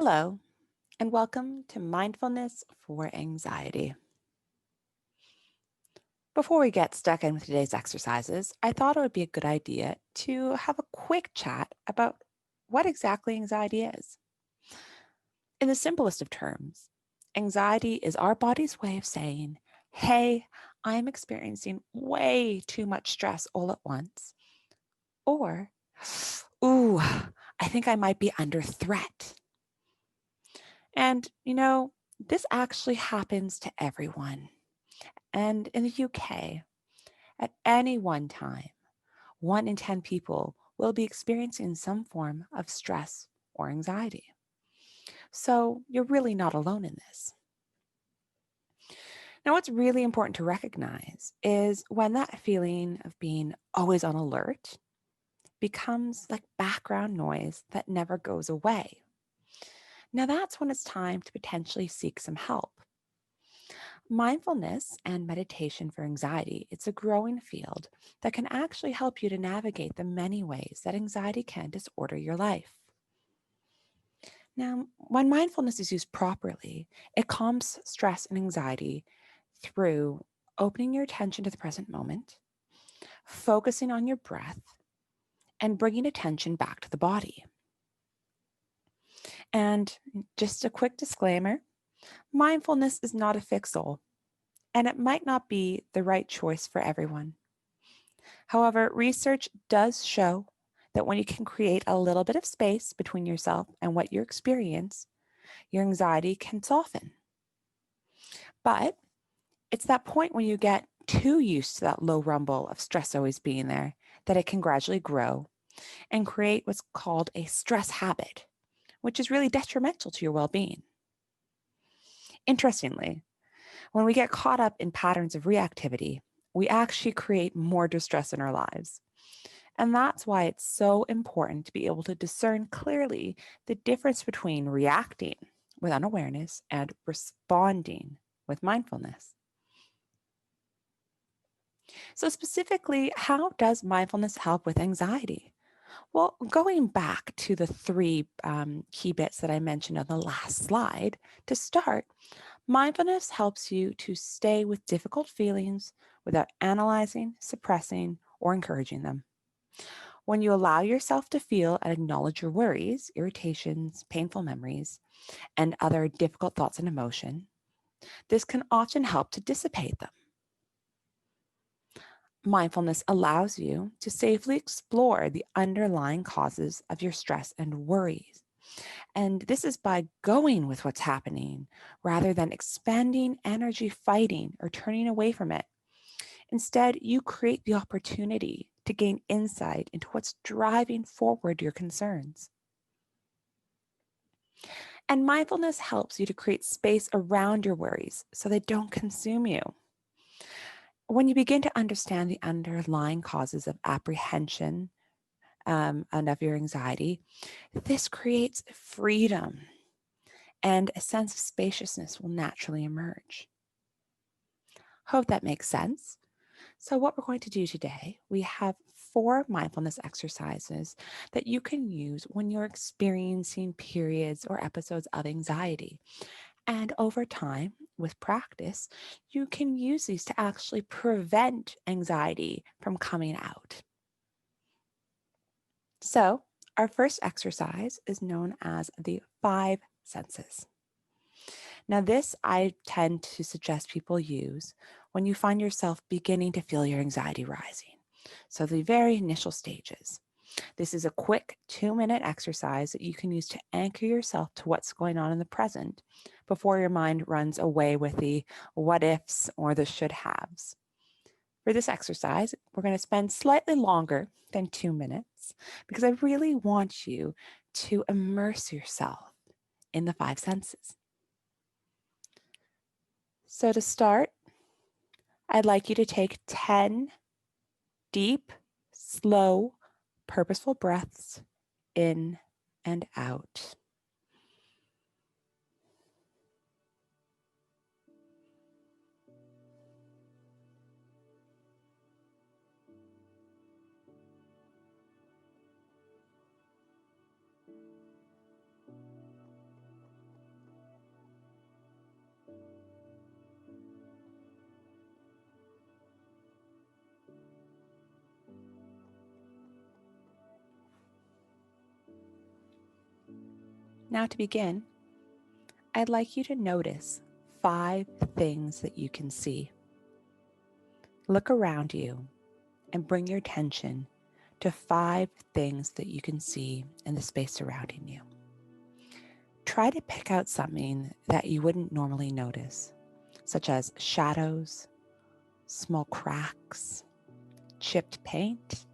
Hello, and welcome to Mindfulness for Anxiety. Before we get stuck in with today's exercises, I thought it would be a good idea to have a quick chat about what exactly anxiety is. In the simplest of terms, anxiety is our body's way of saying, hey, I'm experiencing way too much stress all at once, or, ooh, I think I might be under threat. And, this actually happens to everyone. And in the UK, at any one time, 1 in 10 people will be experiencing some form of stress or anxiety. So you're really not alone in this. Now, what's really important to recognize is when that feeling of being always on alert becomes like background noise that never goes away. Now, that's when it's time to potentially seek some help. Mindfulness and meditation for anxiety, it's a growing field that can actually help you to navigate the many ways that anxiety can disorder your life. Now, when mindfulness is used properly, it calms stress and anxiety through opening your attention to the present moment, focusing on your breath, and bringing attention back to the body. And just a quick disclaimer, mindfulness is not a fix-all, and it might not be the right choice for everyone. However, research does show that when you can create a little bit of space between yourself and what you experience, your anxiety can soften. But it's that point when you get too used to that low rumble of stress always being there that it can gradually grow and create what's called a stress habit, which is really detrimental to your well-being. Interestingly, when we get caught up in patterns of reactivity, we actually create more distress in our lives. And that's why it's so important to be able to discern clearly the difference between reacting with unawareness and responding with mindfulness. So, specifically, how does mindfulness help with anxiety? Well, going back to the three key bits that I mentioned on the last slide, to start, mindfulness helps you to stay with difficult feelings without analyzing, suppressing, or encouraging them. When you allow yourself to feel and acknowledge your worries, irritations, painful memories, and other difficult thoughts and emotion, this can often help to dissipate them. Mindfulness allows you to safely explore the underlying causes of your stress and worries. And this is by going with what's happening rather than expending energy fighting or turning away from it. Instead, you create the opportunity to gain insight into what's driving forward your concerns. And mindfulness helps you to create space around your worries so they don't consume you. When you begin to understand the underlying causes of apprehension and of your anxiety, this creates freedom and a sense of spaciousness will naturally emerge. Hope that makes sense. So what we're going to do today, we have 4 mindfulness exercises that you can use when you're experiencing periods or episodes of anxiety. And over time, with practice, you can use these to actually prevent anxiety from coming out. So our first exercise is known as the 5 senses. Now, this I tend to suggest people use when you find yourself beginning to feel your anxiety rising. So, the very initial stages. This is a quick 2-minute exercise that you can use to anchor yourself to what's going on in the present before your mind runs away with the what ifs or the should haves. For this exercise, we're going to spend slightly longer than 2 minutes because I really want you to immerse yourself in the 5 senses. So to start, I'd like you to take 10 deep, slow, purposeful breaths in and out. Now to begin, I'd like you to notice 5 things that you can see. Look around you and bring your attention to 5 things that you can see in the space surrounding you. Try to pick out something that you wouldn't normally notice, such as shadows, small cracks, chipped paint.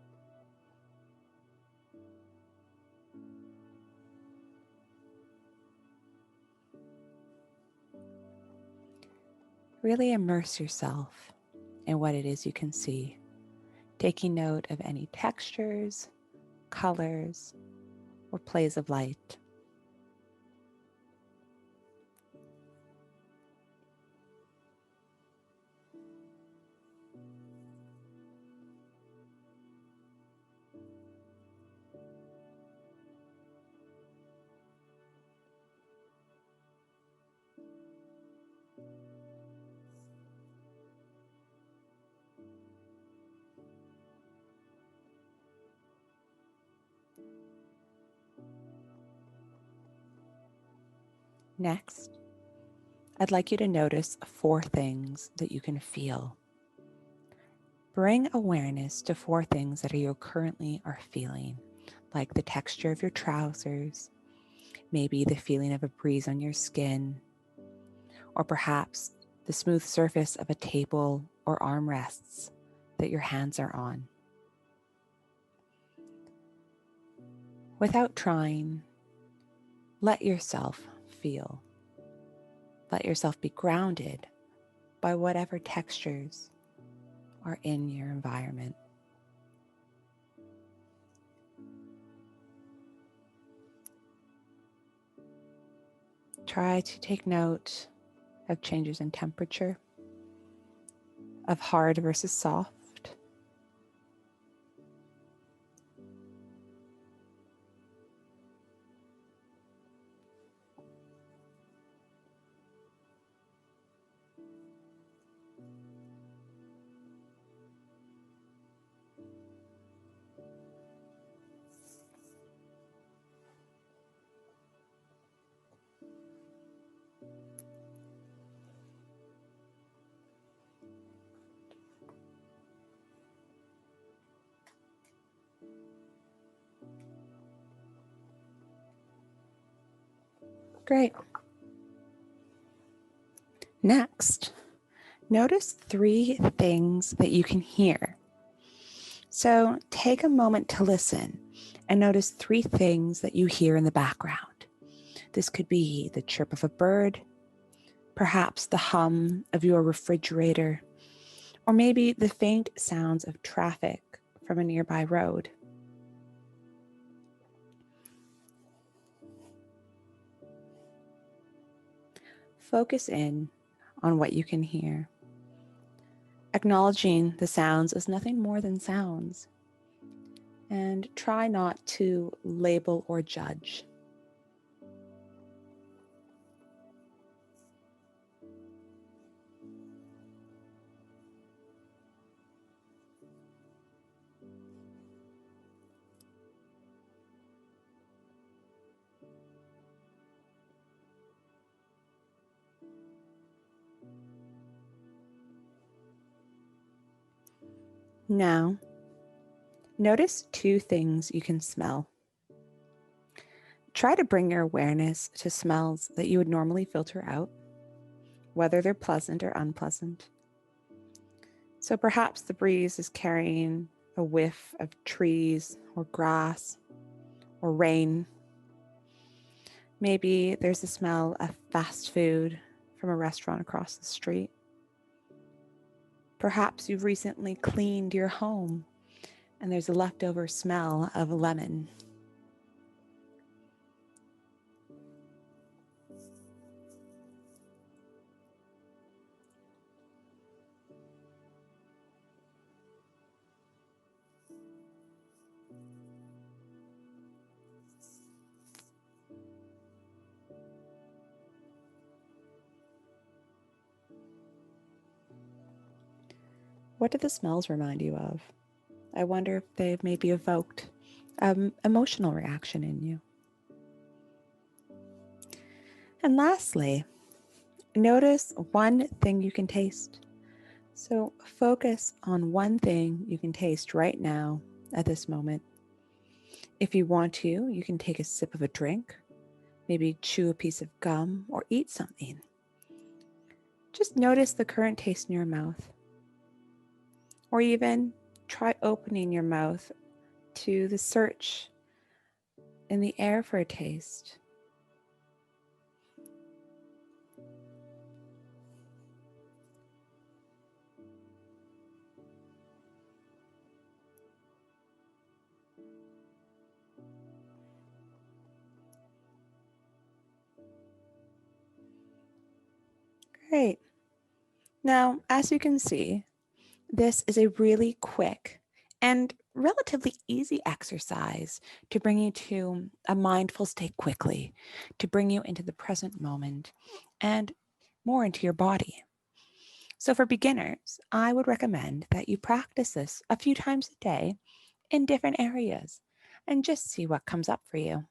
Really immerse yourself in what it is you can see, taking note of any textures, colors, or plays of light. Next, I'd like you to notice 4 things that you can feel. Bring awareness to 4 things that you currently are feeling, like the texture of your trousers, maybe the feeling of a breeze on your skin, or perhaps the smooth surface of a table or armrests that your hands are on. Without trying, let yourself feel. Let yourself be grounded by whatever textures are in your environment. Try to take note of changes in temperature, of hard versus soft. Great. Next, notice 3 things that you can hear. So take a moment to listen and notice 3 things that you hear in the background. This could be the chirp of a bird, perhaps the hum of your refrigerator, or maybe the faint sounds of traffic from a nearby road. Focus in on what you can hear, acknowledging the sounds as nothing more than sounds, and try not to label or judge. Now, notice 2 things you can smell. Try to bring your awareness to smells that you would normally filter out, whether they're pleasant or unpleasant. So perhaps the breeze is carrying a whiff of trees or grass or rain. Maybe there's the smell of fast food from a restaurant across the street. Perhaps you've recently cleaned your home and there's a leftover smell of a lemon. What do the smells remind you of? I wonder if they've maybe evoked an emotional reaction in you. And lastly, notice one thing you can taste. So focus on one thing you can taste right now at this moment. If you want to, you can take a sip of a drink, maybe chew a piece of gum or eat something. Just notice the current taste in your mouth. Or even try opening your mouth to the search in the air for a taste. Great. Now, as you can see, this is a really quick and relatively easy exercise to bring you to a mindful state quickly, to bring you into the present moment and more into your body. So for beginners, I would recommend that you practice this a few times a day in different areas and just see what comes up for you.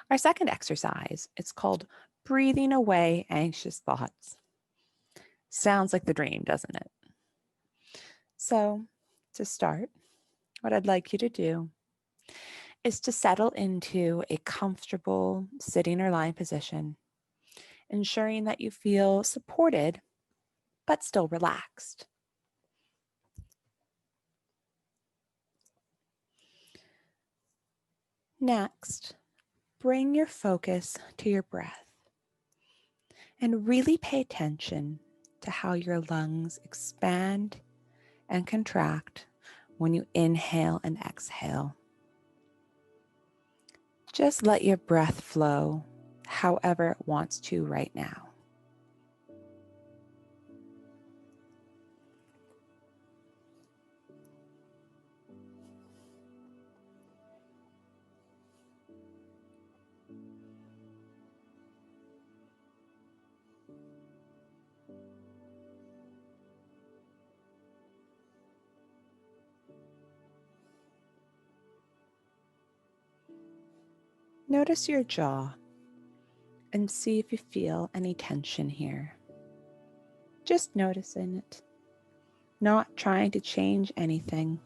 Our second exercise, it's called breathing away anxious thoughts. Sounds like the dream, doesn't it? So to start, what I'd like you to do is to settle into a comfortable sitting or lying position, ensuring that you feel supported but still relaxed. Next, bring your focus to your breath and really pay attention to how your lungs expand and contract when you inhale and exhale. Just let your breath flow however it wants to right now. Notice your jaw and see if you feel any tension here. Just noticing it, not trying to change anything.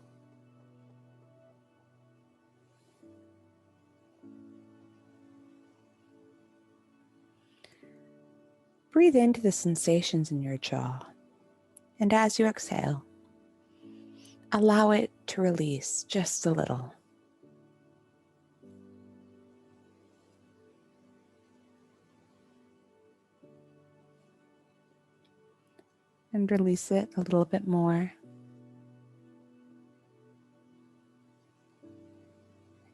Breathe into the sensations in your jaw, and as you exhale, allow it to release just a little. And release it a little bit more.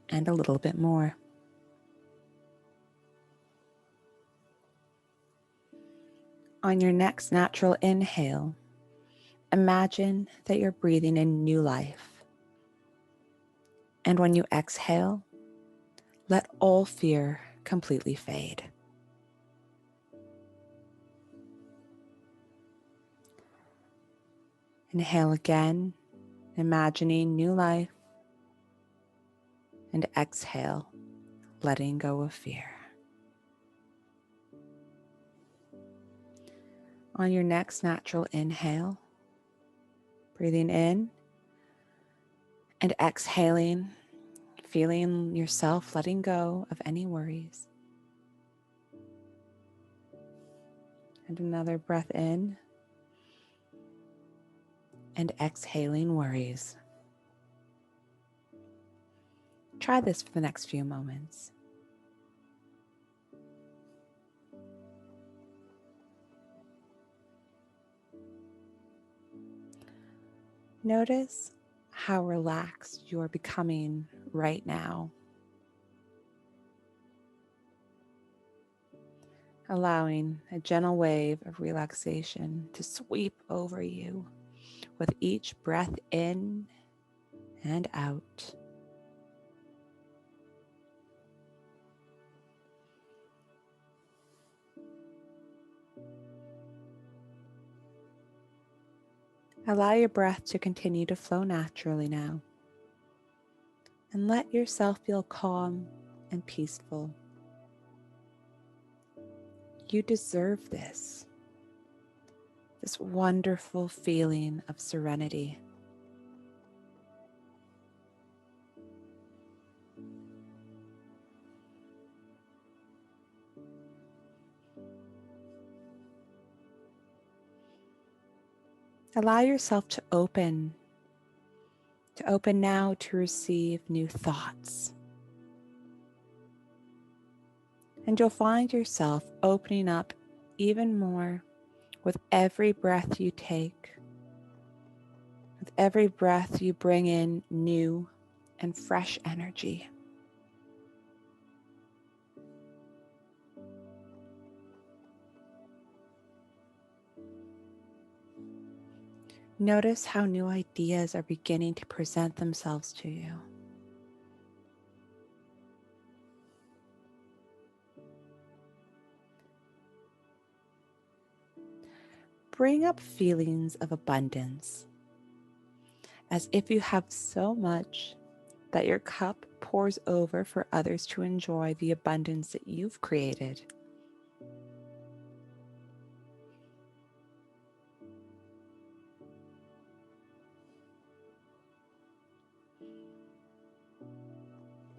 And a little bit more. On your next natural inhale, imagine that you're breathing in new life. And when you exhale, let all fear completely fade. Inhale again, imagining new life. And exhale, letting go of fear. On your next natural inhale, breathing in and exhaling, feeling yourself letting go of any worries. And another breath in and exhaling worries. Try this for the next few moments. Notice how relaxed you are becoming right now. Allowing a gentle wave of relaxation to sweep over you with each breath in and out. Allow your breath to continue to flow naturally now. And let yourself feel calm and peaceful. You deserve this wonderful feeling of serenity. Allow yourself to open now to receive new thoughts. And you'll find yourself opening up even more with every breath you take. With every breath you bring in new and fresh energy. Notice how new ideas are beginning to present themselves to you. Bring up feelings of abundance, as if you have so much that your cup pours over for others to enjoy the abundance that you've created.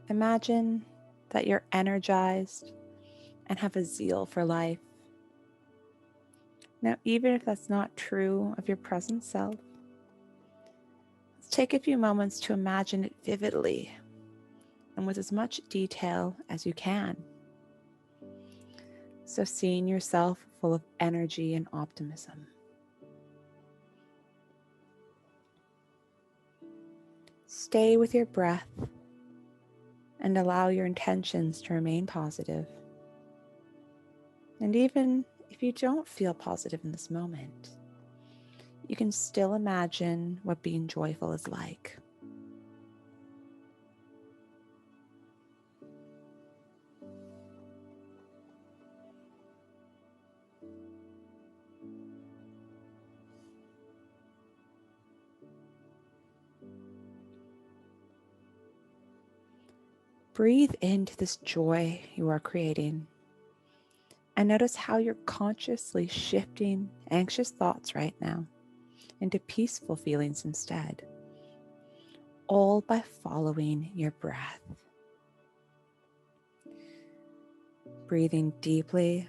Imagine that you're energized and have a zeal for life. Now, even if that's not true of your present self, let's take a few moments to imagine it vividly and with as much detail as you can. So, seeing yourself full of energy and optimism. Stay with your breath and allow your intentions to remain positive. And even if you don't feel positive in this moment, you can still imagine what being joyful is like. Breathe into this joy you are creating and notice how you're consciously shifting anxious thoughts right now into peaceful feelings instead, all by following your breath. Breathing deeply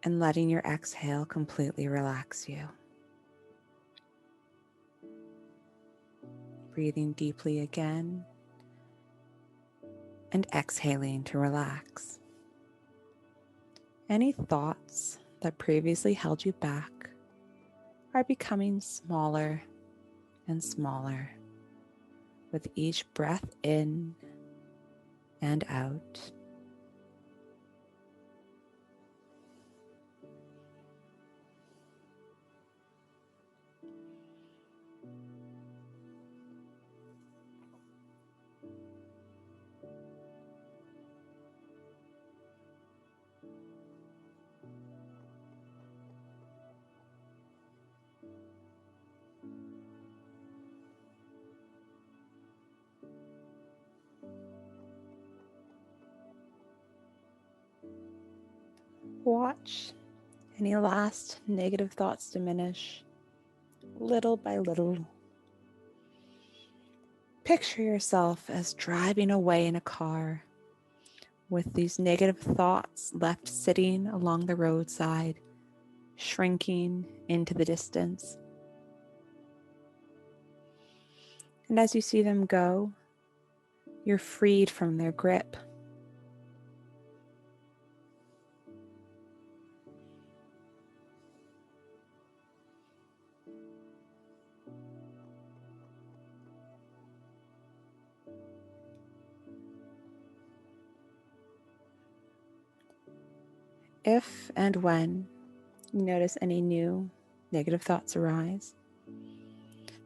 and letting your exhale completely relax you. Breathing deeply again and exhaling to relax. Any thoughts that previously held you back are becoming smaller and smaller with each breath in and out. Watch any last negative thoughts diminish little by little. Picture yourself as driving away in a car with these negative thoughts left sitting along the roadside, shrinking into the distance. And as you see them go, you're freed from their grip. If and when you notice any new negative thoughts arise,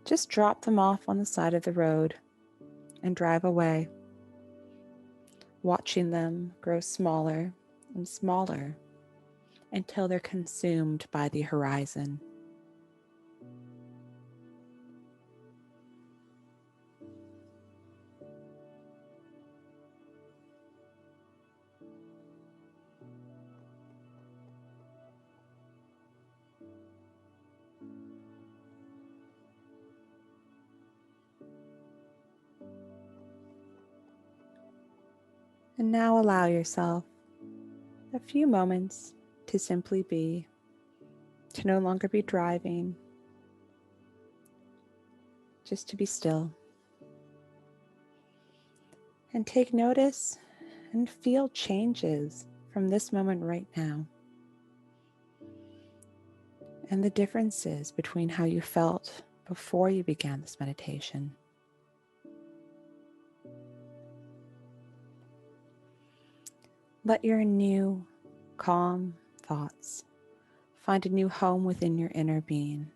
just drop them off on the side of the road and drive away, watching them grow smaller and smaller until they're consumed by the horizon. And now allow yourself a few moments to simply be, to no longer be driving, just to be still. And take notice and feel changes from this moment right now. And the differences between how you felt before you began this meditation. Let your new, calm thoughts find a new home within your inner being.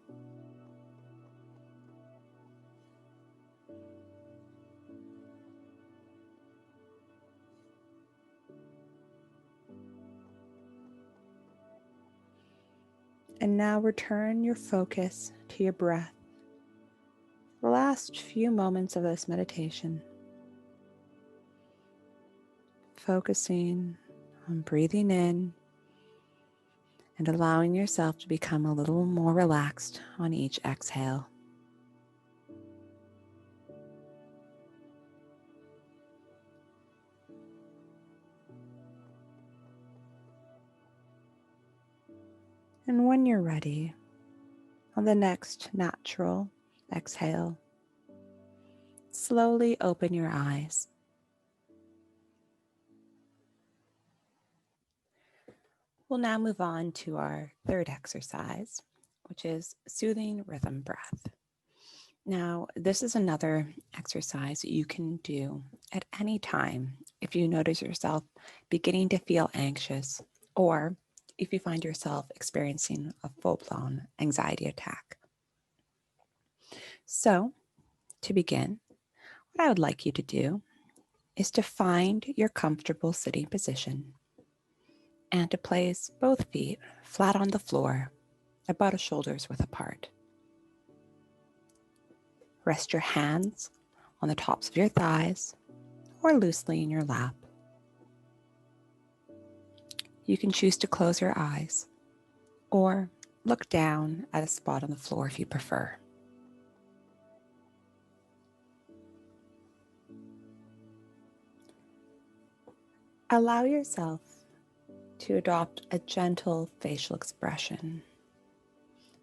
And now return your focus to your breath. The last few moments of this meditation, focusing on breathing in and allowing yourself to become a little more relaxed on each exhale. And when you're ready, on the next natural exhale, slowly open your eyes. We'll now move on to our third exercise, which is soothing rhythm breath. Now, this is another exercise you can do at any time if you notice yourself beginning to feel anxious, or if you find yourself experiencing a full-blown anxiety attack. So, to begin, what I would like you to do is to find your comfortable sitting position and to place both feet flat on the floor, about a shoulder's width apart. Rest your hands on the tops of your thighs or loosely in your lap. You can choose to close your eyes or look down at a spot on the floor if you prefer. Allow yourself to adopt a gentle facial expression.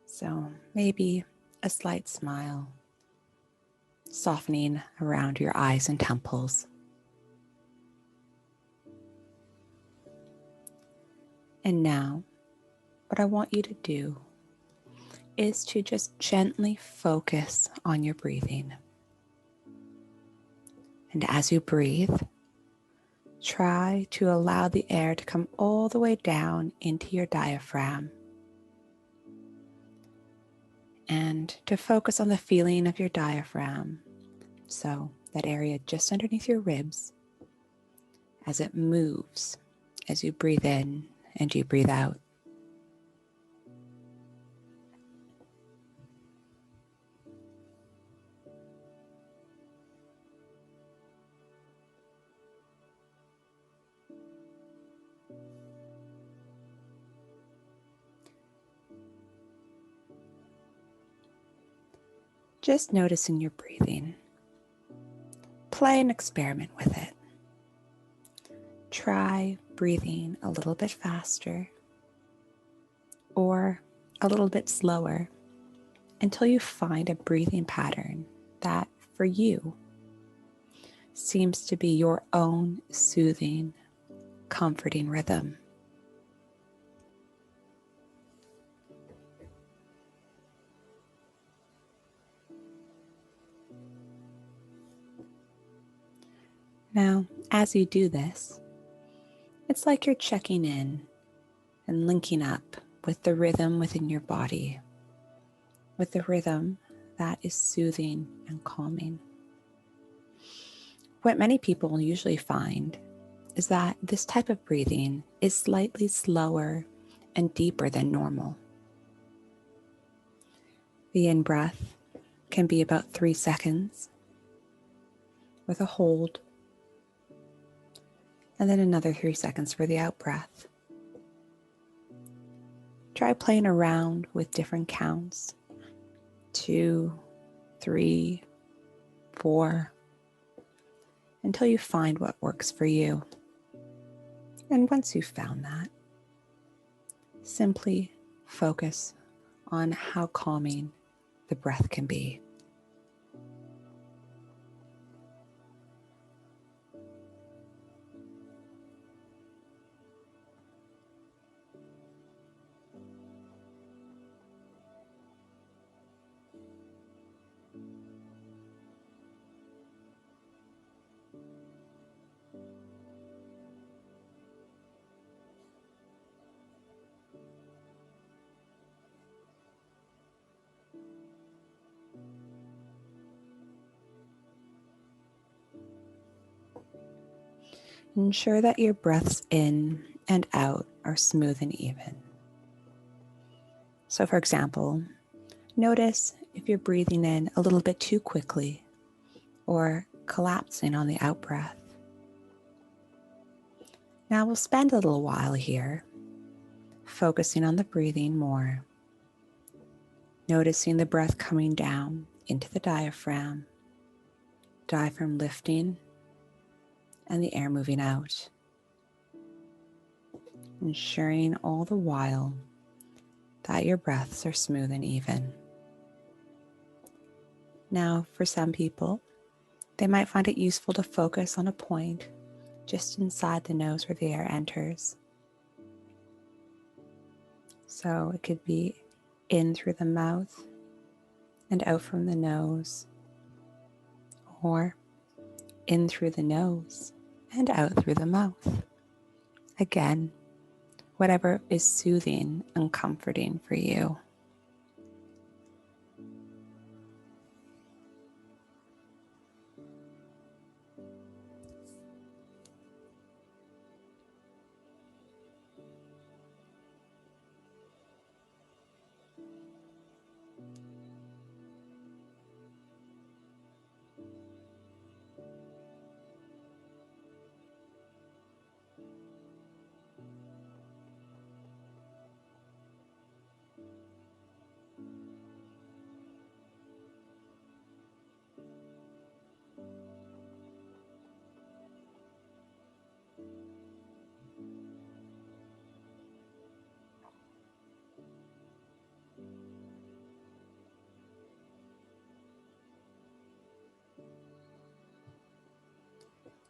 So maybe a slight smile, softening around your eyes and temples. And now, what I want you to do is to just gently focus on your breathing. And as you breathe, try to allow the air to come all the way down into your diaphragm and to focus on the feeling of your diaphragm. So that area just underneath your ribs as it moves as you breathe in and you breathe out. Just noticing your breathing. Play an experiment with it. Try breathing a little bit faster or a little bit slower until you find a breathing pattern that, for you, seems to be your own soothing, comforting rhythm. Now, as you do this, it's like you're checking in and linking up with the rhythm within your body, with the rhythm that is soothing and calming. What many people usually find is that this type of breathing is slightly slower and deeper than normal. The in-breath can be about 3 seconds with a hold, and then another 3 seconds for the out-breath. Try playing around with different counts, 2, 3, 4, until you find what works for you. And once you've found that, simply focus on how calming the breath can be. Ensure that your breaths in and out are smooth and even. So, for example, notice if you're breathing in a little bit too quickly or collapsing on the out breath. Now we'll spend a little while here focusing on the breathing more, noticing the breath coming down into the diaphragm lifting, and the air moving out, ensuring all the while that your breaths are smooth and even. Now, for some people, they might find it useful to focus on a point just inside the nose where the air enters. So it could be in through the mouth and out from the nose, or in through the nose and out through the mouth. Again, whatever is soothing and comforting for you.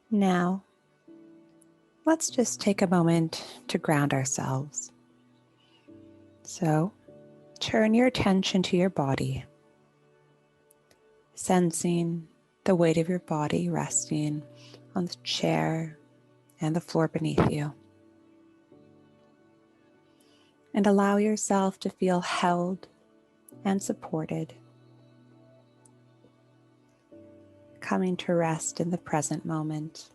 Now, let's just take a moment to ground ourselves. So, turn your attention to your body, sensing the weight of your body resting on the chair and the floor beneath you. And allow yourself to feel held and supported, coming to rest in the present moment.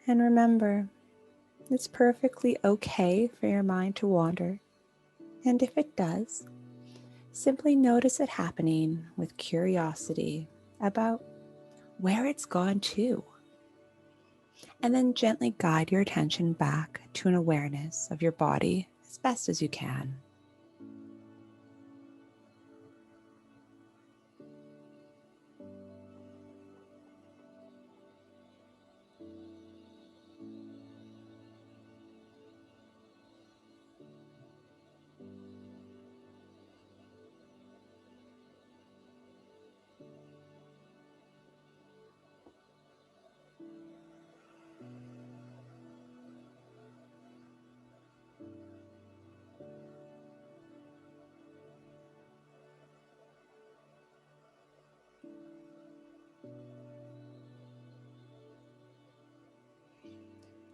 And remember, it's perfectly okay for your mind to wander. And if it does, simply notice it happening with curiosity about where it's gone to. And then gently guide your attention back to an awareness of your body as best as you can.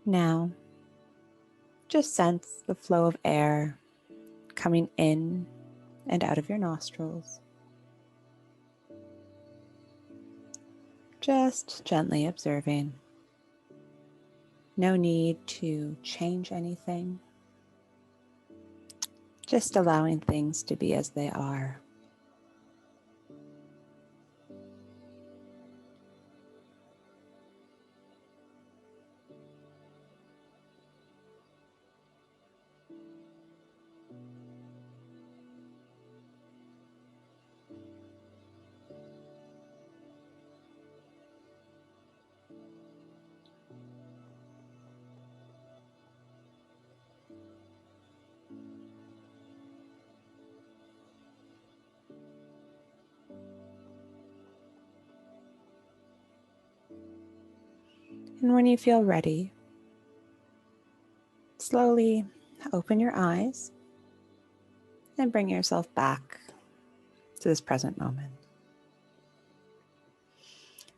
Now, just sense the flow of air coming in and out of your nostrils. Just gently observing. No need to change anything. Just allowing things to be as they are. And when you feel ready, slowly open your eyes and bring yourself back to this present moment.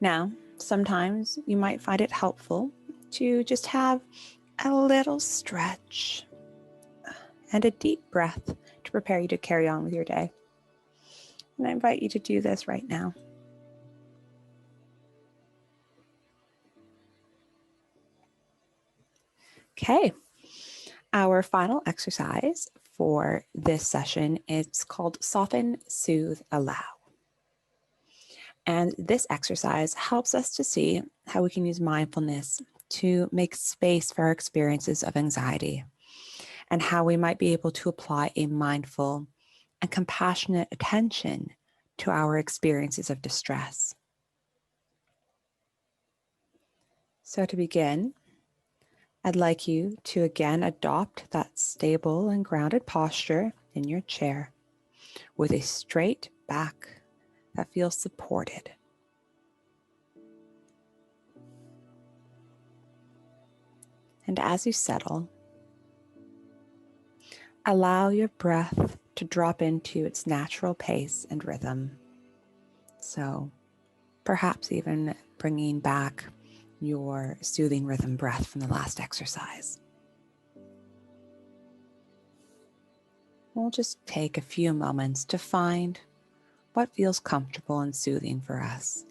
Now, sometimes you might find it helpful to just have a little stretch and a deep breath to prepare you to carry on with your day. And I invite you to do this right now. Okay, our final exercise for this session is called Soften, Soothe, Allow. And this exercise helps us to see how we can use mindfulness to make space for our experiences of anxiety and how we might be able to apply a mindful and compassionate attention to our experiences of distress. So to begin, I'd like you to again adopt that stable and grounded posture in your chair with a straight back that feels supported. And as you settle, allow your breath to drop into its natural pace and rhythm. So perhaps even bringing back your soothing rhythm breath from the last exercise. We'll just take a few moments to find what feels comfortable and soothing for us.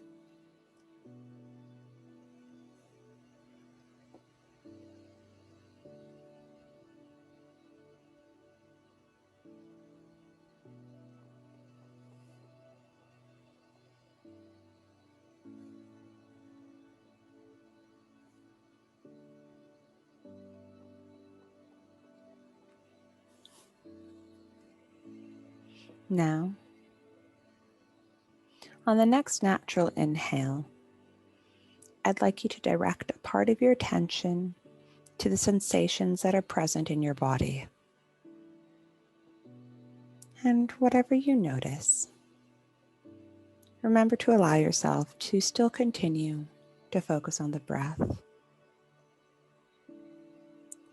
Now, on the next natural inhale, I'd like you to direct a part of your attention to the sensations that are present in your body. And whatever you notice, remember to allow yourself to still continue to focus on the breath,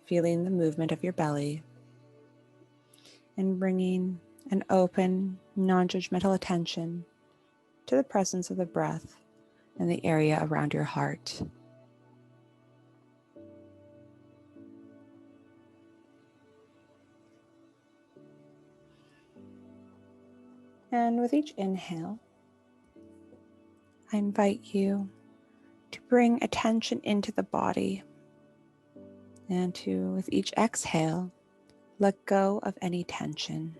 feeling the movement of your belly, and bringing an open, non-judgmental attention to the presence of the breath in the area around your heart. And with each inhale, I invite you to bring attention into the body and to, with each exhale, let go of any tension.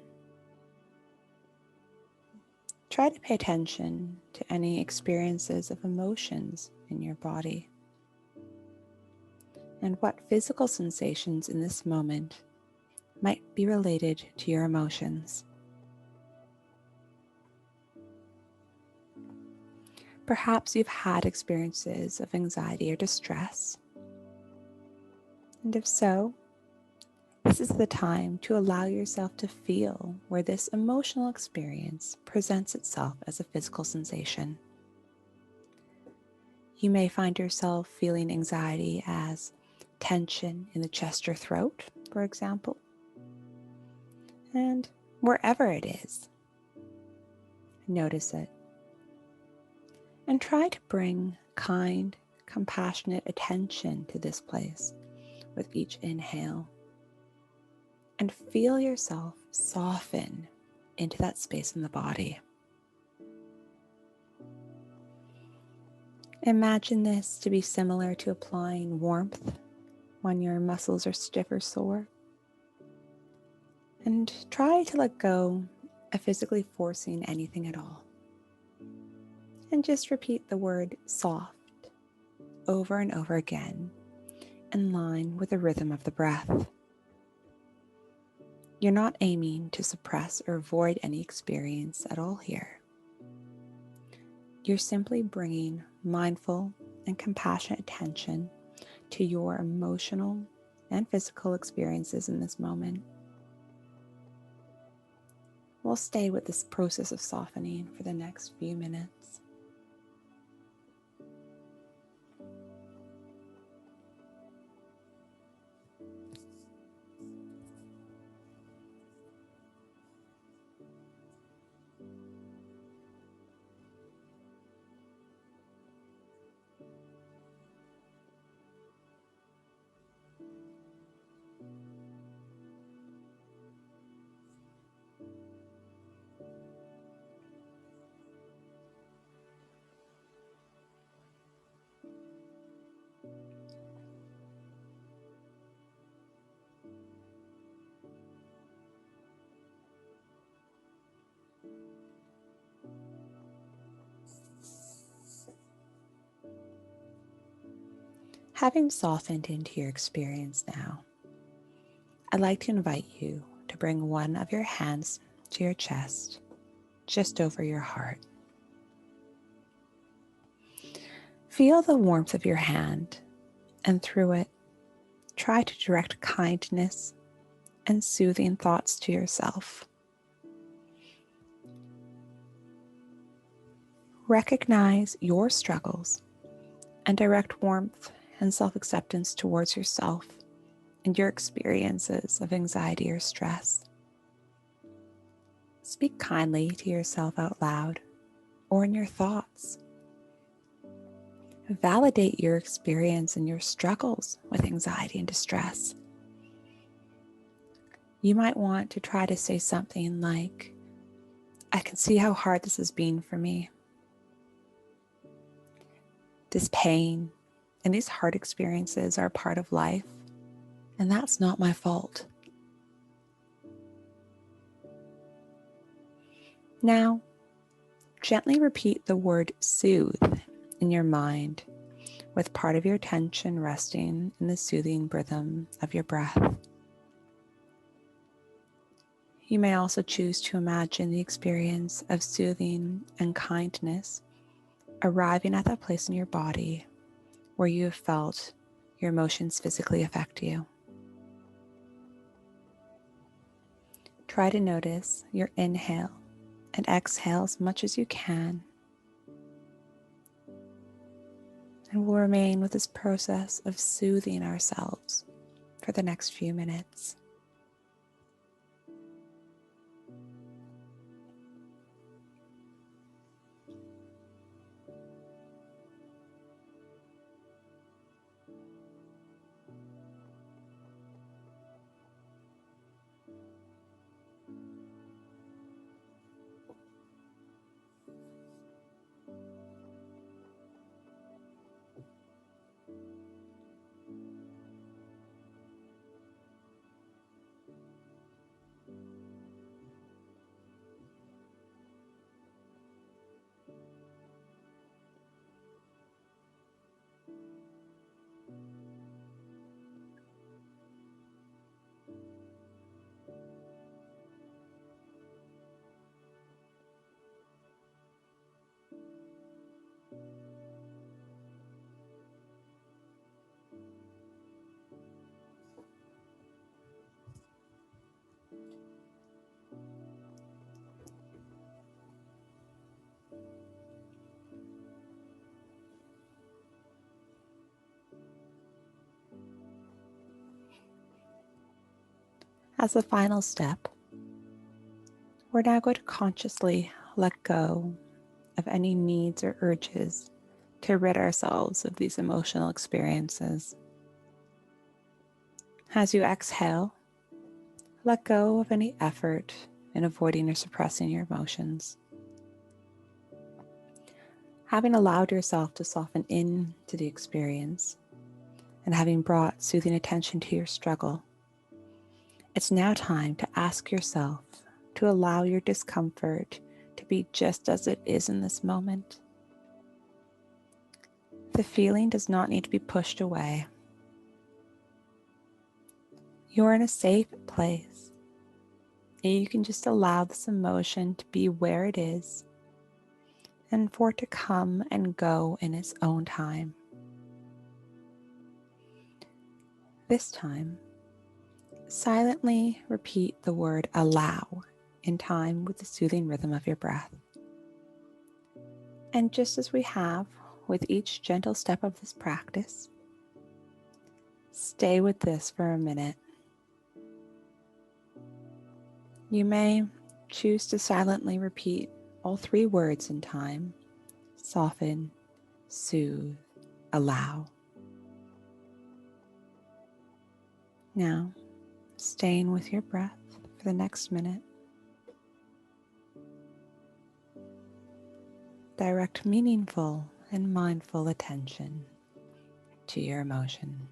Try to pay attention to any experiences of emotions in your body and what physical sensations in this moment might be related to your emotions. Perhaps you've had experiences of anxiety or distress, and if so, this is the time to allow yourself to feel where this emotional experience presents itself as a physical sensation. You may find yourself feeling anxiety as tension in the chest or throat, for example. And wherever it is, notice it. And try to bring kind, compassionate attention to this place with each inhale. And feel yourself soften into that space in the body. Imagine this to be similar to applying warmth when your muscles are stiff or sore. And try to let go of physically forcing anything at all. And just repeat the word soft over and over again in line with the rhythm of the breath. You're not aiming to suppress or avoid any experience at all here. You're simply bringing mindful and compassionate attention to your emotional and physical experiences in this moment. We'll stay with this process of softening for the next few minutes. Having softened into your experience now, I'd like to invite you to bring one of your hands to your chest, just over your heart. Feel the warmth of your hand, and through it, try to direct kindness and soothing thoughts to yourself. Recognize your struggles and direct warmth and self-acceptance towards yourself and your experiences of anxiety or stress. Speak kindly to yourself out loud or in your thoughts. Validate your experience and your struggles with anxiety and distress. You might want to try to say something like, "I can see how hard this has been for me. This pain and these hard experiences are a part of life, and that's not my fault." Now, gently repeat the word soothe in your mind, with part of your attention resting in the soothing rhythm of your breath. You may also choose to imagine the experience of soothing and kindness arriving at that place in your body where you have felt your emotions physically affect you. Try to notice your inhale and exhale as much as you can, and we'll remain with this process of soothing ourselves for the next few minutes. As a final step, we're now going to consciously let go of any needs or urges to rid ourselves of these emotional experiences. As you exhale, let go of any effort in avoiding or suppressing your emotions. Having allowed yourself to soften into the experience and having brought soothing attention to your struggle, it's now time to ask yourself to allow your discomfort to be just as it is in this moment. The feeling does not need to be pushed away. You're in a safe place, and you can just allow this emotion to be where it is and for it to come and go in its own time. This time, silently repeat the word allow in time with the soothing rhythm of your breath. And just as we have with each gentle step of this practice, stay with this for a minute. You may choose to silently repeat all three words in time: soften, soothe, allow. Now, staying with your breath for the next minute. Direct meaningful and mindful attention to your emotion.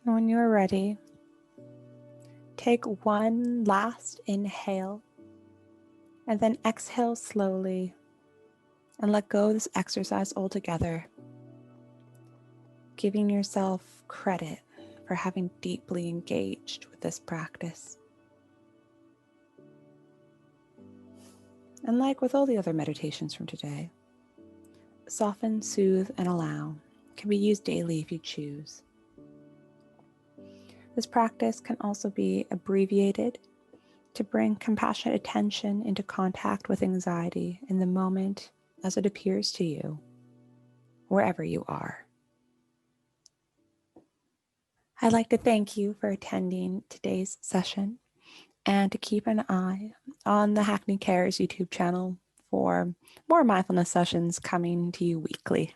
And when you're ready, take one last inhale and then exhale slowly and let go of this exercise altogether, giving yourself credit for having deeply engaged with this practice. And like with all the other meditations from today, soften, soothe, and allow can be used daily if you choose. This practice can also be abbreviated to bring compassionate attention into contact with anxiety in the moment as it appears to you, wherever you are. I'd like to thank you for attending today's session and to keep an eye on the Hackney Cares YouTube channel for more mindfulness sessions coming to you weekly.